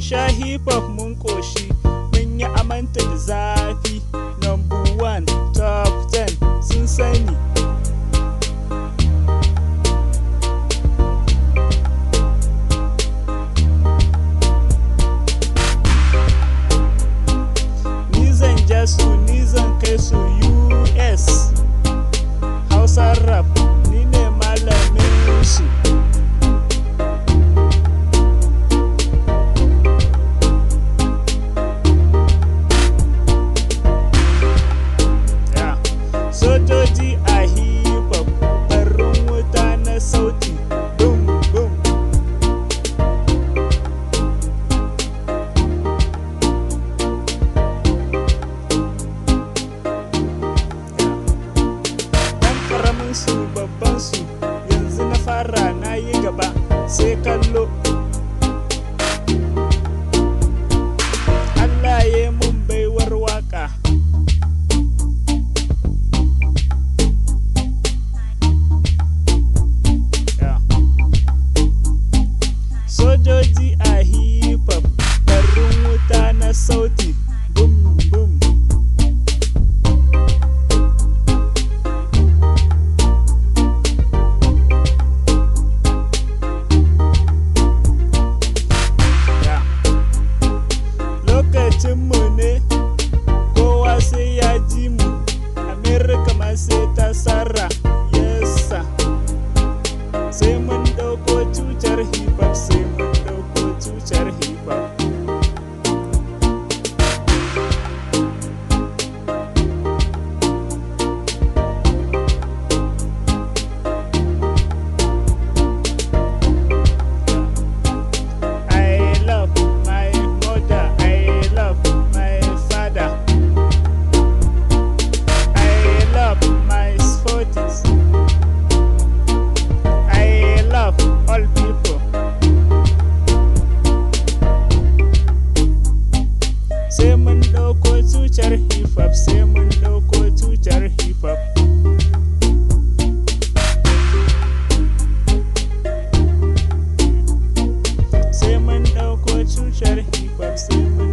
sha hip hop mun koshi, mun yi amanta da zafi. Number 1 top 10 sun sani. Ni zan ja su, ni zan kai su US. Hausa rap ni ne malamin su. Sojoji a hip hop, farin wuta na sauti, boom boom. Dan karamin su babban su, yanzu na fara na yi gaba, sai kallo. Allah ya mun baiwar waka. Sojoji a hip hop, farin wuta na sauti, boom boom. Lokacin mu ne, kowa sai ya ji mu, America ma sai ta sarra, yesa. Sai mun dauko cutar hip hop, sai mun dauko cutar hip hop. I love my mother, I love my father, I love my sports, I love all people. Sai mun dauko cutar hip hop, sai mun dauko cutar hip hop. Sai mun dauko cutar hip hop, sai mun